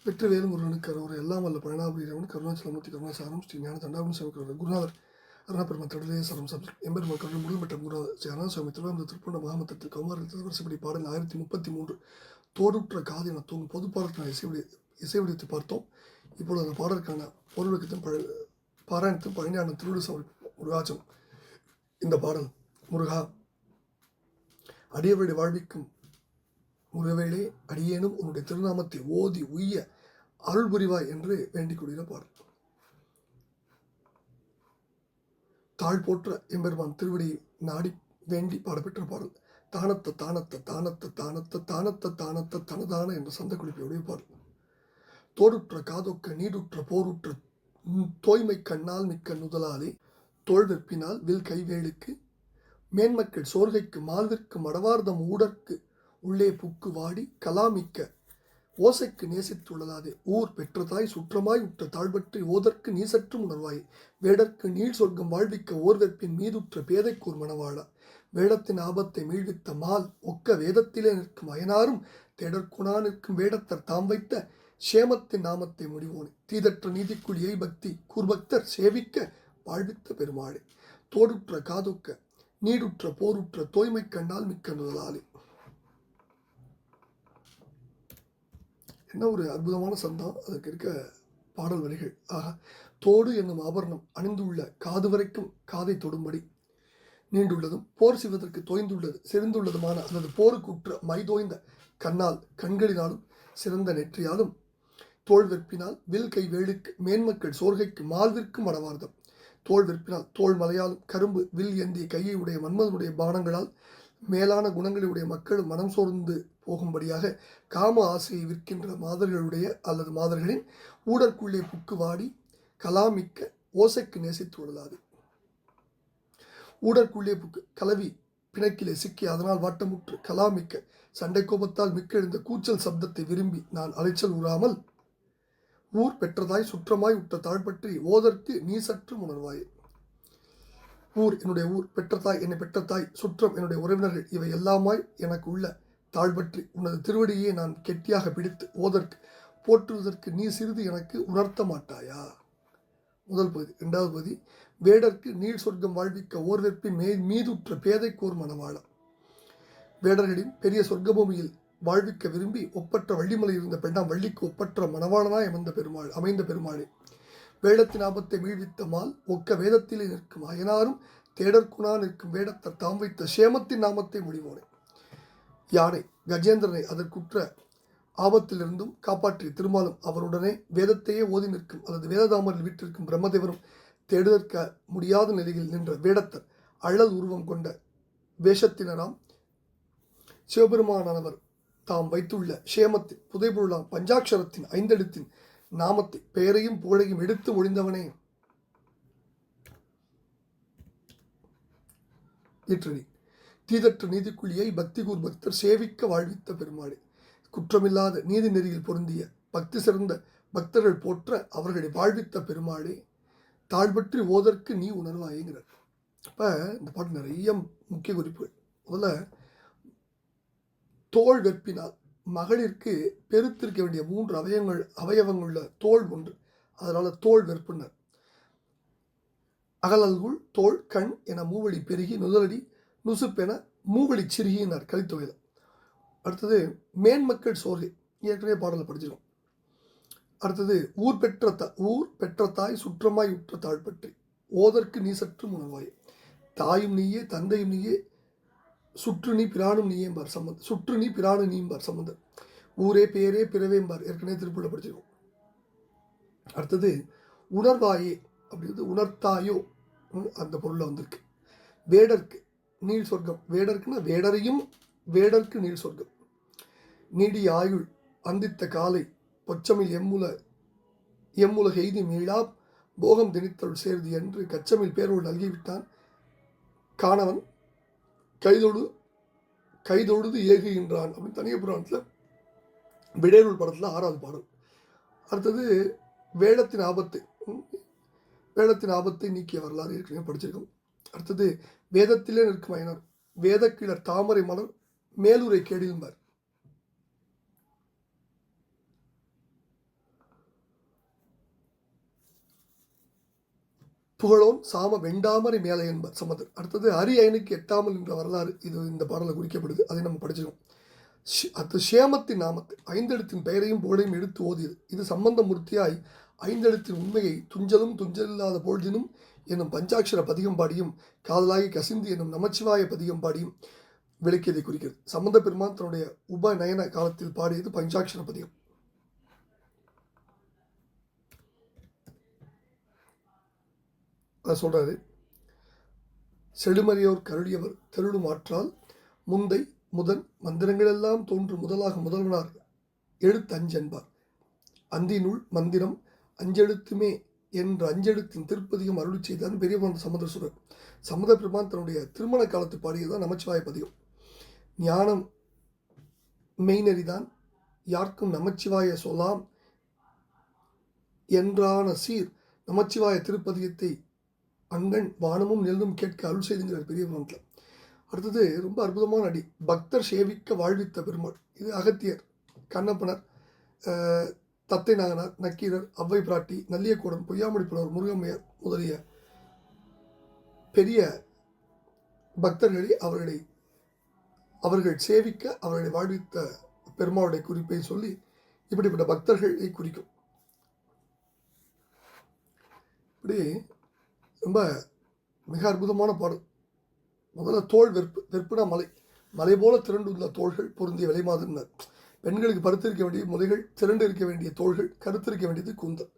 வெற்றிவேல் முருகனுக்கு கரோர் எல்லாம் வல்ல பழனாபுரியவன் கருணாச்சலமூர்த்தி கருணாசாரம் ஸ்ரீ ஞான தண்டாபுரம் சாமி குருநாதர் அருணாபெருமா கடலே சரம் சப்ஜெக்ட் எம்பெருமாள் கடல் முழுமட்டம் குருநாதர் ஸ்ரீ அருணாசாமி திருவாரூர் திருப்பூர் மகாமத்தத்தில் கௌமாரத்தில் வருஷப்படி பாடல் 1033 தோடுற்ற காது என தூங்கும் பொது பாடலுக்கான இசைவடித்து பார்த்தோம். இப்பொழுது அந்த பாடலுக்கான பொருளுக்கத்தும் பாராயணத்தும் பழனியான திருவிழா முருகாச்சம். இந்த பாடல் முருகா அடியவருடைய வாழ்விக்கும் முருகவேளே அடியேனும் உன்னுடைய திருநாமத்தை ஓதி உய்ய அருள் புரிவாய் என்று வேண்டிக் கொள்கிற பாடல். தாழ் போற்ற எம்பெருமான் திருவடி நாடி வேண்டி பாடப்பெற்ற பாடல். தானத்த தானத்த தானத்த தானத்த தானத்த தானத்த தனதான என்ற சந்த குறிப்பையுடைய பாடல். தோடுற்ற காதொக்க நீடுற்ற போருற்ற தோய்மை கண்ணால் மிக்க நுதலாலே தோல் வெற்பினால் வில் கைவேலுக்கு மேன்மக்கள் சோர்கைக்கு மால்விற்கு மடவார்தம் ஊடற்கு உள்ளே புக்கு வாடி கலாமிக்க ஓசைக்கு நேசித்துள்ளதாதே ஊர் பெற்றதாய் சுற்றமாய் உற்ற தாழ்பற்றி ஓதற்கு நீ சற்றும் உணர்வாய் வேடற்கு நீள் சொர்க்கம் வாழ்விக்க ஓர்வெற்பின் மீதுற்ற பேதைக்கூர் மணவாளா வேடத்தின் ஆபத்தை மீழ்வித்த மால் ஒக்க வேதத்திலே நிற்கும் அயனாரும் தேடற்குணா நிற்கும் வேடத்தர் தாம் வைத்த சேமத்தின் நாமத்தை முடிவோனே தீதற்ற நீதிக்குழியை பக்தி கூர்பக்தர் சேவிக்க வாழ்வித்த பெருமாளே தோடுற்ற காதுக்க நீடுற்ற போருற்ற தோய்மை கண்டால் மிக்க நுதலாலே. என்ன ஒரு அற்புதமான சந்தம் அதுக்கு இருக்க பாடல் வரிகள். தோடு என்னும் ஆபரணம் அணிந்துள்ள காது வரைக்கும் காதை தொடும்படி நீண்டுள்ளதும் போர் செய்வதற்கு தோய்ந்துள்ளது செறிந்துள்ளதுமான அல்லது போருக்குற்ற மைதோய்ந்த கண்ணால் கண்களினாலும் சிறந்த நெற்றியாலும் தோல் வெற்பினால் வில் கை வேலுக்கு மேன்மக்கள் சோர்கைக்கு மால்விற்கும் மடவார்தம் தோல் வெற்பினால் தோல் மலையாலும் கரும்பு வில் ஏந்திய கையை உடைய மன்மதனுடைய பானங்களால் மேலான குணங்களுடைய மக்களும் மனம் சோர்ந்து போகும்படியாக காம ஆசையை விற்கின்ற மாதர்களுடைய அல்லது மாதர்களின் ஊடற்குள்ளே புக்கு வாடி கலாமிக்க ஓசைக்கு நேசித்து உள்ளதாது. ஊடற்குள்ளே புக்கு கலவி பிணக்கிலே சிக்கி அதனால் வாட்டமுற்று கலாமிக்க சண்டை கோபத்தால் மிக்க எழுந்த கூச்சல் சப்தத்தை விரும்பி நான் அலைச்சல் உறாமல் ஊர் பெற்றதாய் சுற்றமாய் உற்ற தாழ்பற்றி ஓதற்கு நீ சற்றும் உணர்வாயே. ஊர் என்னுடைய ஊர், பெற்றதாய் என்னை பெற்றதாய், சுற்றம் என்னுடைய உறவினர்கள், இவை எல்லாமாய் எனக்கு உள்ள தாழ்பற்றி உனது திருவடியை நான் கெட்டியாக பிடித்து ஓதற்கு போற்றுவதற்கு நீ சிறிது எனக்கு உணர்த்த மாட்டாயா. முதல் பகுதி. இரண்டாவது பகுதி. வேடற்கு நீள் சொர்க்கம் வாழ்விக்க ஓர்வெற்பின் மீதுற்ற பேதைக்கோர் மணவாளம். வேடர்களின் பெரிய சொர்க்கபூமியில் வாழ்விக்க விரும்பி ஒப்பற்ற வள்ளிமலை இருந்த பெண்ணாம் வள்ளிக்கு ஒப்பற்ற மணவாளனாய் அமைந்த பெருமாளே வேடத்தின் ஆபத்தை மீழ்வித்த மால் ஒக்க வேதத்திலே நிற்கும் அயனாரும் தேடற்குணா நிற்கும் வேடத்தர் தாம் வைத்த சேமத்தின் நாமத்தை முடிவோனே. யானை கஜேந்திரனை அதற்குற்ற ஆபத்திலிருந்தும் காப்பாற்றிய திருமாலும் அவருடனே வேதத்தையே ஓதி நிற்கும் அல்லது வேததாமரில் வீற்றிருக்கும் பிரம்மதேவரும் தேடுதற்க முடியாத நிலையில் நின்ற வேடத்தர் அழல் உருவம் கொண்ட வேஷத்தினராம் சிவபெருமானவர் தாம் வைத்துள்ள சேமத்தின் புதைபொருளாம் பஞ்சாட்சரத்தின் ஐந்தெழுத்தின் நாமத்தை பெயரையும் புகழையும் எடுத்து ஒழிந்தவனே. ஈற்றணி. தீதற்ற நீதிக்குழியை பக்திகூர் பக்தர் சேவிக்க வாழ்வித்த பெருமாளே குற்றமில்லாத நீதி நெறியில் பொருந்திய பக்தி சிறந்த பக்தர்கள் போற்ற அவர்களை வாழ்வித்த பெருமாளே தாழ்பற்றி ஓதற்கு நீ உணர்வாயேங்கிறார். அப்ப இந்த பாட்டு நிறைய முக்கிய குறிப்புகள். முதல்ல தோல் வெற்பினால் மகளிருக்கு பெருத்திருக்க வேண்டிய 3 அவயவங்களுள்ள தோல் ஒன்று, அதனால தோல் வெற்புனர். அகலல்குள் தோல் கண் என மூவழி பெருகி நுதலடி நுசுப்பென மூவழி சிறுகினார் கலித்தொகையில். அடுத்தது மேன்மக்கள் சோர்கை, ஏற்கனவே பாடலை படிச்சிடும். அடுத்தது ஊர் பெற்ற தாய் சுற்றமாய் உற்ற தாழ் பற்றி ஓதற்கு நீ சற்றும் உணவாய் தாயும் நீயே தந்தையும் நீயே சுற்று நீ பிராணும் நீயேம்பார் சம்பந்தம் சுற்று நீ பிராணு நீம்பார் சம்பந்தம் ஊரே பேரே பிறவேம்பார் ஏற்கனவே திருப்புள்ள படிச்சிருக்கோம். அடுத்தது உணர்வாயே அப்படிங்கிறது உணர்த்தாயோ அந்த பொருளில் வந்திருக்கு. வேடற்கு நீள் சொர்க்கம், வேடருக்குன்னா வேடருக்கு நீள் சொர்க்கம். நீடிய ஆயுள் அந்தித்த காலை பொச்சமில் எம்முல எய்தி மீளா போகம் திணித்தருள் சேர்தி என்று கச்சமில் பேரோடு நல்கிவிட்டான் காணவன் கைதொழுது ஏகுகின்றான் அப்படின்னு தனிய புராணத்தில் விடையருள் படத்தில் 6வது பாடல். அடுத்தது வேடத்தின் ஆபத்தை நீக்கிய வரலாறு ஏற்கனவே படிச்சிருக்கோம். அடுத்தது வேதத்திலே நிற்கும் அயனார் வேதக்கிழர் தாமரை மலர் மேலுரை கேடியும்பார். புகழோன் சாம வெண்டாமரை மேலே என்பர் சமதர். அடுத்தது அரி அயனுக்கு எட்டாமல் என்ற வரலாறு இது இந்த பாடலில் குறிக்கப்படுது. அதை நம்ம படிச்சிருக்கோம். அது சேமத்தின் நாமத்து ஐந்தெழுத்தின் பெயரையும் புகழையும் எடுத்து ஓதியது. இது சம்பந்தமூர்த்தியாய் ஐந்தெழுத்தின் உண்மையை துஞ்சலும் துஞ்சலில்லாத பொழுதினும் என்னும் பஞ்சாட்சர பதிகம் பாடியும் காதலாகி கசிந்து என்னும் நமச்சிவாய பதிகம் பாடியும் விளக்கியதை குறிக்கிறது. சம்பந்த பெருமான் தன்னுடைய உபநயன காலத்தில் பாடியது பஞ்சாட்சர பதிகம். சொல்றாரு, செடுமறையோர் கருளியவர் தெருளும் ஆற்றால் முந்தை முதன் மந்திரங்களெல்லாம் தோன்று முதலாக முதல்வனார் எழுத்து அஞ்சென்பார். அந்தினுள் மந்திரம் அஞ்செழுத்துமே என்ற அஞ்செழுத்தின் திருப்பதிகம் அருளி செய்தான் பெரியவன் சமுதசுரர். சமுத பெருமான் தன்னுடைய திருமண காலத்து பாடியதுதான் நமச்சிவாய பதிகம். ஞானம் மெய்நெறிதான் யாருக்கும் நமச்சிவாய சொல்லாம் என்றான சீர் நமச்சிவாய திருப்பதிகத்தை அங்கன் வானமும் நெல்லும் கேட்க அருள் செய்துங்கிறார் பெரிய புராணத்தில். அடுத்தது ரொம்ப அற்புதமான அடி, பக்தர் சேவிக்க வாழ்வித்த பெருமாள். இது அகத்தியர், கண்ணப்பனர், தத்தை நாகனார், நக்கீரர், அவ்வை பிராட்டி, நல்லியக்கூடன், பொய்யாமொழி புலவர், முருகம்மையார் முதலிய பெரிய பக்தர்களை அவர்கள் சேவிக்க அவர்களை வாழ்வித்த பெருமாளுடைய குறிப்பை சொல்லி இப்படிப்பட்ட பக்தர்களை குறிக்கும். இப்படி ரொம்ப மிக அற்புதமான பாடல். முதல்ல தோல் வெற்புனா மலை போல திரண்டுள்ள தோள்கள் பொருந்திய விலைமாதனர். பெண்களுக்கு பருத்திருக்க வேண்டிய முலைகள், திரண்டு இருக்க வேண்டிய தோள்கள், கருத்திருக்க வேண்டியது கூந்தல்.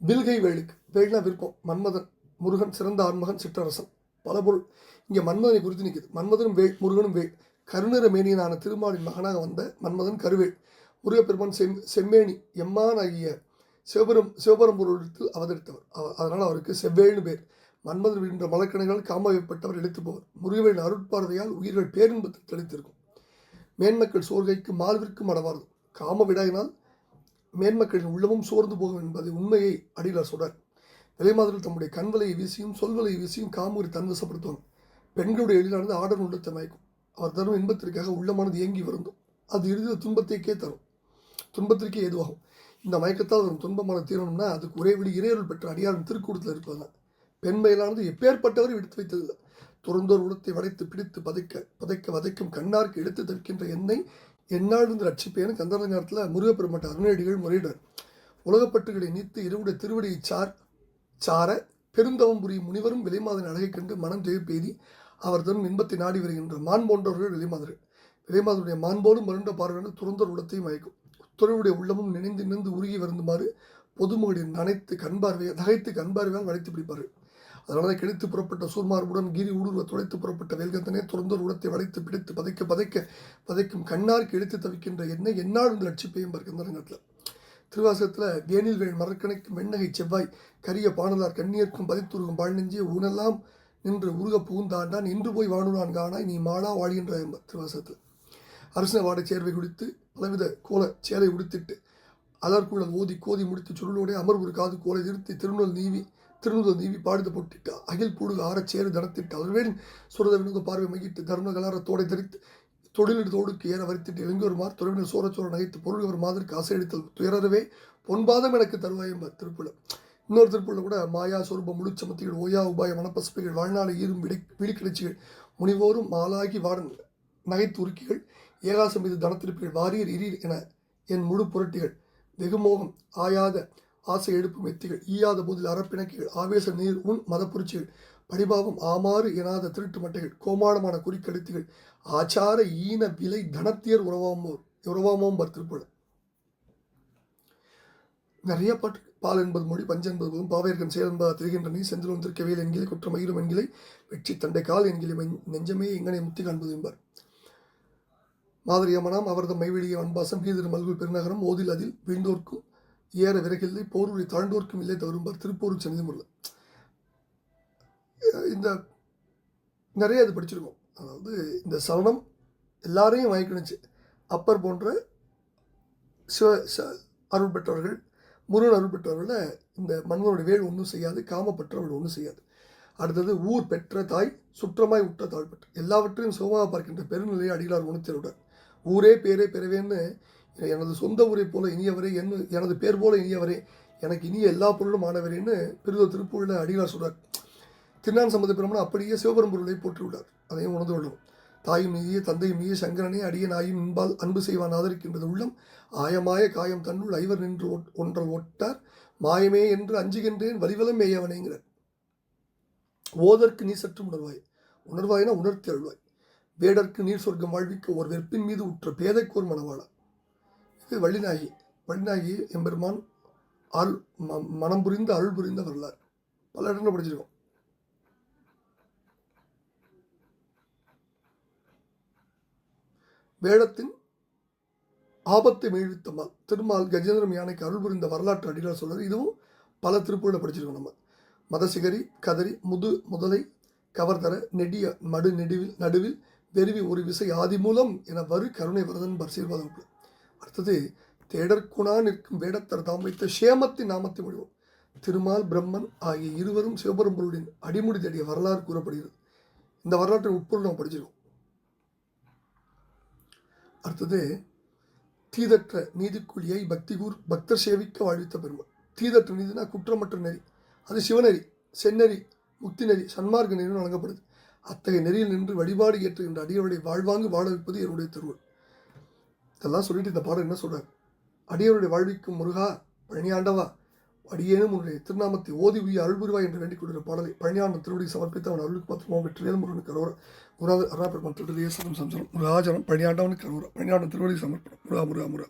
வில்கை வேலுக்கு, வேல்னா விருப்பம், மன்மதன், முருகன் சிறந்த ஆண்மகன், சிற்றரசன், பல பொருள். இங்கே மன்மதனை குறித்து நிற்குது. மன்மதனும் வேள், முருகனும் வேள். கருநிற மேனியனான திருமாலின் மகனாக வந்த மன்மதன் கருவேள். முருகப்பெருமான் செம்மேனி எம்மான் ஆகிய சிவபரம்பொருளத்தில் அவதரித்தவர். அதனால் அவருக்கு செவ்வேள்னு பேர். மன்மதன் என்ற மலக்கணைகள் காமவைப்பட்டவர் எழுத்து போவர். முருகவேலின் அருட்பார்வையால் உயிர்கள் பேரின்பத்தில் தெளித்திருக்கும். மேன்மக்கள் சோர்கைக்கு மால்விற்கு மடவார்து. காம விடாயினால் மேன்மக்களின் உள்ளமும் சோர்ந்து போகும் என்பதை உண்மையை அடியிலார் சொல்றார். விலைமாதர்கள் தம்முடைய கண்வலையை வீசியும் சொல்வலையை வீசியும் காமூரி தன்வசப்படுத்துவாங்க. பெண்களுடைய எழிலானது ஆடர் உள்ளத்தை மயக்கும். அவர் தரும் இன்பத்திற்காக உள்ளமானது இயங்கி வருந்தும். அது இறுதியில் துன்பத்தைக்கே தரும், துன்பத்திற்கே ஏதுவாகும். இந்த மயக்கத்தால் வரும் துன்பமான தீரணும்னா அதுக்கு ஒரே வழி இறையருள் பெற்ற அடியாரின் திருக்கூடத்தில் இருப்பதுதான். பெண்மையிலானது எப்பேற்பட்டவரை விடுத்து வைத்ததில்லை. துறந்தோர் உலத்தை வளைத்து பிடித்து பதைக்க வதைக்கும் கண்ணாருக்கு எடுத்து தவிக்கின்ற எண்ணெய் என்னால் இருந்து ரட்சிப்பேன்னு கந்தர நேரத்தில் முருகப்பெருமாட்ட அருணடிகள் முறையிடார். உலகப்பட்டுகளை நீத்து இருவுடைய திருவடியை சார பெருந்தவம் புரியும் முனிவரும் விலைமாதன் அழகை கண்டு மனம் பெய்தி அவர் தரும் இன்பத்தை நாடி வருகின்ற மான் போன்றவர்கள் விலைமாதர்கள். விலைமாதனுடைய மான்போடும் மருண்ட பார்வையான துறந்தோர் உள்ளத்தையும் மயக்கும். துறவுடைய உள்ளமும் நினைந்து உருகி வருந்துமாறு பொதுமகளின் நகைத்து கண்பார்வையால் வளைத்து பிடிப்பார்கள். அதனால கிழித்து புறப்பட்ட சூர்மார்புடன் கீரி ஊடுருவ துளைத்து புறப்பட்ட வேல்கந்தனே துறந்தோர் உடத்தை வளைத்து பிடித்து பதைக்கும் கண்ணாருக்கு எடுத்து தவிக்கின்ற எண்ணெய் என்னால் வந்து ரட்சிப்பையும் பார்க்கின்ற நேரத்தில். திருவாசகத்தில் வேனில் வேள் மரக்கணைக்கும் வெண்ணகை செவ்வாய் கரிய பாணலார் கண்ணியர்க்கும் பதித்துருகும் பாழ்நெஞ்சிய ஊனெல்லாம் நின்று உருக புகுந்தாண்டான் இன்று போய் வானுடான் காணாய் நீ மாளா வாழ்கின்ற திருவாசகத்தில். அரசன வாடை சேர்வை குடித்து பலவித கோல சேலை உடுத்திட்டு அலர்குழல் ஓதி கோதி முடித்து சுருளோடைய அமர்வுரு காது கோலை திருத்தி திருநுதல் நீவி பாடுத பொட்டிட்டு அகில் பூடுக ஆறச் சேரு தனத்திட்டு அவர்வேலின் சுரத வினோத பார்வை மையிட்டு தர்ம கலார தோடை தரித்து தொழிலிடு தோடுக்கு ஏற வரித்திட்டு இளைஞருமார் துறவினர் சோரச்சோர நகைத்து பொருள்வர் மாதிரிக்கு ஆசையடித்தல் துயரவே பொன்பாதம் எனக்கு தருவாயம்பர் திருப்புல. இன்னொரு திருப்புள்ள கூட மாயா சொரூபம் முழுச்சமத்திகள் ஓயா உபாய மனப்பசுப்பைகள் வாழ்நாளை ஈரும் விழிக்கிழச்சிகள் முனிவோரும் மாலாகி வாடன் நகைத்து உருக்கிகள் ஏகாசம் மீது தனத்திருப்பிகள் வாரியர் இரீர் என என் முழு புரட்டிகள் வெகுமோகம் ஆயாத ஆசை எழுப்பும் எத்திகள் ஈயாத போதில் அறப்பிணக்கிகள் ஆவேச நீர் உன் மதப்புரிச்சிகள் படிபாவம் ஆமாறு எனாத திருட்டு மட்டைகள் கோமாளமான குறிக்கழுத்திகள் ஆச்சார ஈன விலை தனத்தியர் உறவாமோம் திருப்புல. நிறைய பாட்டு. பால் என்பது மொழி பஞ்சு என்பது போதும் பாவையர்கன் செயல் என்பதா திரிகின்ற நீ செந்திலும் திருக்கவேல் என்கிலே குற்றம் மயிரும் என்கிலை வெற்றி தண்டை கால் என்கிலே நெஞ்சமே எங்கனை முத்தி காண்பது என்பார். மாதிரியமனாம் அவர்தம் மைவெளிய வன்பாசம் கீதிரு மல்குள் பெருநகரம் ஓதில் அதில் வீழ்ந்தோர்க்கும் ஏற விறகில்லை போரூரை தாழ்ந்தோர்க்கும் இல்லை தவறும்பார் திருப்பூர் சனிதமுள்ள. இந்த நிறைய இது படிச்சிருக்கோம். அதாவது இந்த சரணம் எல்லாரையும் வாங்கிக்கணுச்சு. அப்பர் போன்ற அருள் பெற்றவர்கள், முருகன் அருள் பெற்றவர்களில் இந்த மன்மனுடைய வேல் ஒன்றும் செய்யாது, காமப்பற்றவர்கள் ஒன்றும் செய்யாது. அடுத்தது ஊர் பெற்ற தாய் சுற்றமாய் உற்ற தாழ்பற்று எல்லாவற்றையும் சுகமாக பார்க்கின்ற பெருநிலையை அடிகளார் உணர்த்தியுடன் ஊரே பேரே பெறவேன்னு எனது சொந்த ஊரை போல இனியவரே எனது பேர் போல இனியவரே எனக்கு இனிய எல்லா பொருளும் ஆனவரேன்னு திருப்பூரில் அடிகளார் சொல்கிறார். திருஞான சம்பந்த பெருமான் அப்படியே சிவபெரும்பொருளை போற்றியுள்ளார். அதையும் உணர்ந்து கொள்ளணும். தாயும் நீயே தந்தையும் நீயே சங்கரனே அடிய நாயும் இன்பால் அன்பு செய்வான் ஆதரிக்கின்றது உள்ளம் ஆயமாய காயம் தன்னுள் ஐவர் நின்று ஒன்றல் ஒட்டார் மாயமே என்று அஞ்சுகின்றேன் வலிவலம் மேயவனேங்கிறார். ஓதற்கு நீ சற்றும் உணர்வாயினா உணர்த்தி அழுவாய். வேடற்கு நீர் சொர்க்கம் வாழ்விக்க ஒரு வெற்பின் மீது உற்ற பேதைக்கோர் மனவாளா. இது வள்ளிநாயகி எம்பெருமான் மனம் புரிந்த அருள் புரிந்த வரலாறு. பல இடங்களில் படிச்சிருக்கோம். வேடத்தின் ஆபத்தை மீழ்வித்தம்மாள் திருமால் கஜேந்திரம் யானைக்கு அருள் புரிந்த வரலாற்று அடிகள் சொல்றாரு. இதுவும் பல திருப்பூரில் படிச்சிருக்கோம். நம்ம மதசிகரி கதறி முதலை கவர்தர நெடிய மடு நடுவில் வெறுவி ஒரு விசை ஆதி மூலம் என வரு கருணை வரதன் பர்சீர்வாதம். அடுத்தது தேடற்குணா நிற்கும் வேடத்தர் தாம் வைத்த சேமத்தின் நாமத்தை முடிவோம். திருமால் பிரம்மன் ஆகிய இருவரும் சிவபெரும்பொருளின் அடிமுடி தேடிய வரலாறு கூறப்படுகிறது. இந்த வரலாற்றை உட்பொருள் நம்ம படிச்சிருக்கோம். அடுத்தது தீதற்ற நீதிக்குழியை பக்தர் சேவிக்க வாழ்வித்த பெருமாள். தீதற்ற நீதினா குற்றமற்ற நெறி, அது சிவநெறி, செந்நெறி, முக்தி நெறி, சன்மார்க்க நெறின்னு வழங்கப்படுது. அத்தகைய நெறியில் நின்று வழிபாடு ஏற்றுகின்ற அடியவருடைய வாழ்வாங்கு வாழ வைப்பது என்னுடைய திருவள். இதெல்லாம் சொல்லிட்டு இந்த பாடம் என்ன சொல்றாரு? அடியவருடைய வாழ்விக்கும் முருகா பழனியாண்டவா அடியேனும் உன்னுடைய திருநாமத்தை ஓதி உய அருள்புரிவாய் என்று வேண்டிக் கொள்கிற பாடலை பழனியாண்டன் திருவடி சமர்ப்பித்து அவன் அருளுக்கு மாத்திரமாக வெற்றிவேல் முருகனுக்கு கரோர குருநாதர் அருணாபெருமான் திருடலேசனம் சம்சனம் முருகாஜனம் பழனியாண்டவனுக்கு கரோர பழனியாண்டன் திருவடி சமர்ப்பணம் முருகா முருகா முருகா.